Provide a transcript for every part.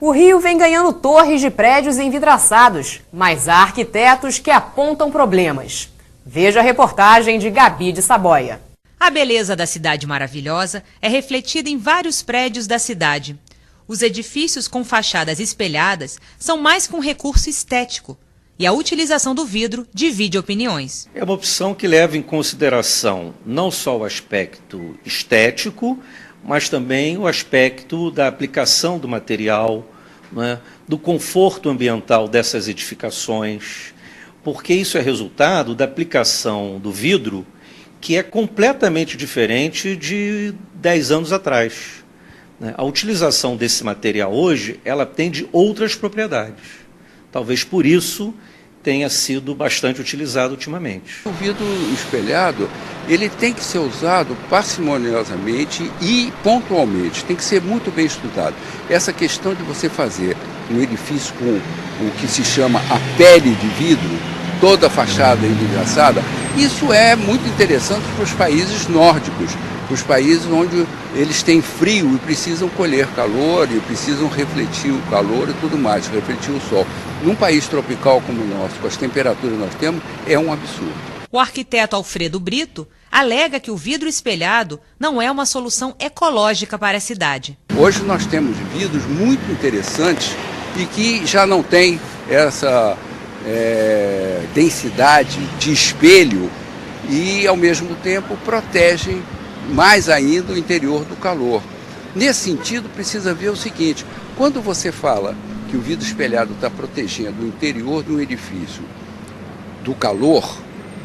O Rio vem ganhando torres de prédios envidraçados, mas há arquitetos que apontam problemas. Veja a reportagem de Gabi de Saboia. A beleza da cidade maravilhosa é refletida em vários prédios da cidade. Os edifícios com fachadas espelhadas são mais que um recurso estético. E a utilização do vidro divide opiniões. É uma opção que leva em consideração não só o aspecto estético, mas também o aspecto da aplicação do material, né, do conforto ambiental dessas edificações, porque isso é resultado da aplicação do vidro, que é completamente diferente de 10 anos atrás. A utilização desse material hoje, ela tem de outras propriedades. Talvez por isso tenha sido bastante utilizado ultimamente. O vidro espelhado, ele tem que ser usado parcimoniosamente e pontualmente, tem que ser muito bem estudado. Essa questão de você fazer um edifício com o que se chama a pele de vidro, toda a fachada envidraçada, isso é muito interessante para os países nórdicos, para os países onde eles têm frio e precisam colher calor e precisam refletir o calor e tudo mais, refletir o sol. Num país tropical como o nosso, com as temperaturas que nós temos, é um absurdo. O arquiteto Alfredo Brito alega que o vidro espelhado não é uma solução ecológica para a cidade. Hoje nós temos vidros muito interessantes e que já não tem essa densidade de espelho e, ao mesmo tempo, protegem mais ainda o interior do calor. Nesse sentido, precisa ver o seguinte: quando você fala que o vidro espelhado está protegendo o interior de um edifício do calor,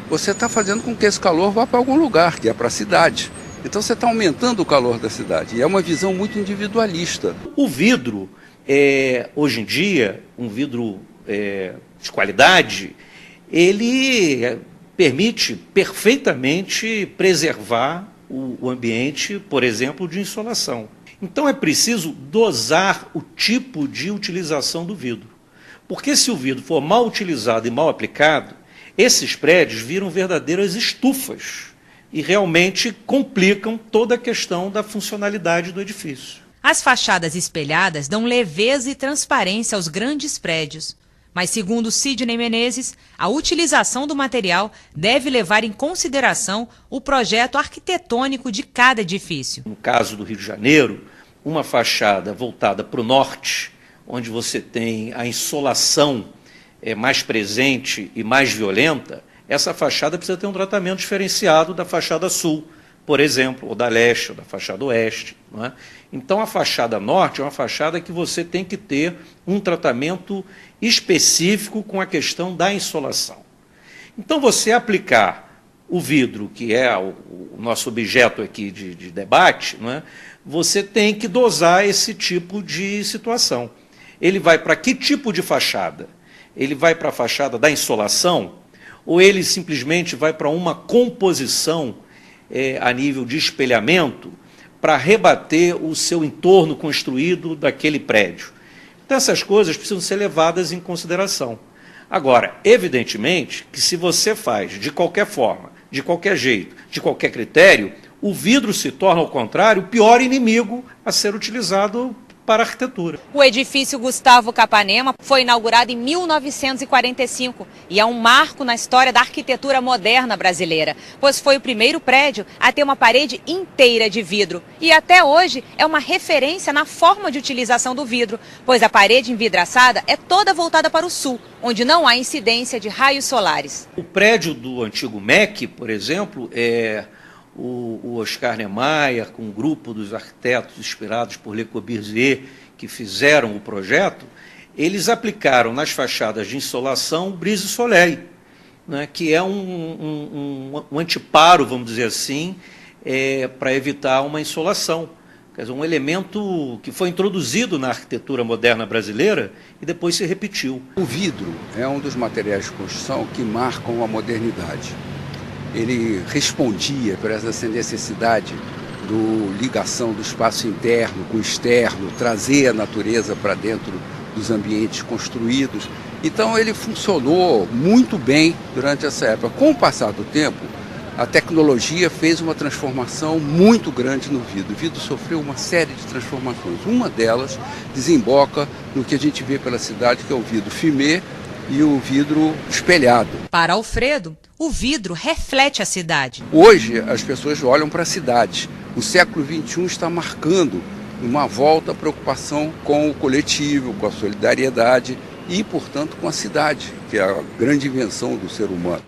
você está fazendo com que esse calor vá para algum lugar, que é para a cidade. Então você está aumentando o calor da cidade. E é uma visão muito individualista. O vidro, hoje em dia, um vidro de qualidade, ele permite perfeitamente preservar o ambiente, por exemplo, de insolação. Então é preciso dosar o tipo de utilização do vidro. Porque se o vidro for mal utilizado e mal aplicado, esses prédios viram verdadeiras estufas e realmente complicam toda a questão da funcionalidade do edifício. As fachadas espelhadas dão leveza e transparência aos grandes prédios. Mas, segundo Sidney Menezes, a utilização do material deve levar em consideração o projeto arquitetônico de cada edifício. No caso do Rio de Janeiro, uma fachada voltada para o norte, onde você tem a insolação mais presente e mais violenta, essa fachada precisa ter um tratamento diferenciado da fachada sul, por exemplo, ou da leste, ou da fachada oeste. Não é? Então, a fachada norte é uma fachada que você tem que ter um tratamento específico com a questão da insolação. Então, você aplicar o vidro, que é o nosso objeto aqui de debate, não é? Você tem que dosar esse tipo de situação. Ele vai para que tipo de fachada? Ele vai para a fachada da insolação? Ou ele simplesmente vai para uma composição a nível de espelhamento para rebater o seu entorno construído daquele prédio? Então, essas coisas precisam ser levadas em consideração. Agora, evidentemente, que se você faz de qualquer forma, de qualquer jeito, de qualquer critério, o vidro se torna, ao contrário, o pior inimigo a ser utilizado para a arquitetura. O edifício Gustavo Capanema foi inaugurado em 1945 e é um marco na história da arquitetura moderna brasileira, pois foi o primeiro prédio a ter uma parede inteira de vidro. E até hoje é uma referência na forma de utilização do vidro, pois a parede envidraçada é toda voltada para o sul, onde não há incidência de raios solares. O prédio do antigo MEC, por exemplo, o Oscar Niemeyer, com um grupo dos arquitetos inspirados por Le Corbusier, que fizeram o projeto, eles aplicaram nas fachadas de insolação brise soleil, né, que é um antiparo, vamos dizer assim, para evitar uma insolação. Quer dizer, um elemento que foi introduzido na arquitetura moderna brasileira e depois se repetiu. O vidro é um dos materiais de construção que marcam a modernidade. Ele respondia por essa necessidade de ligação do espaço interno com o externo, trazer a natureza para dentro dos ambientes construídos. Então ele funcionou muito bem durante essa época. Com o passar do tempo, A tecnologia fez uma transformação muito grande no vidro. O vidro sofreu uma série de transformações. Uma delas desemboca no que a gente vê pela cidade, que é o vidro fumê e o vidro espelhado. Para Alfredo, o vidro reflete a cidade. Hoje as pessoas olham para a cidade. O século XXI está marcando uma volta à preocupação com o coletivo, com a solidariedade e, portanto, com a cidade, que é a grande invenção do ser humano.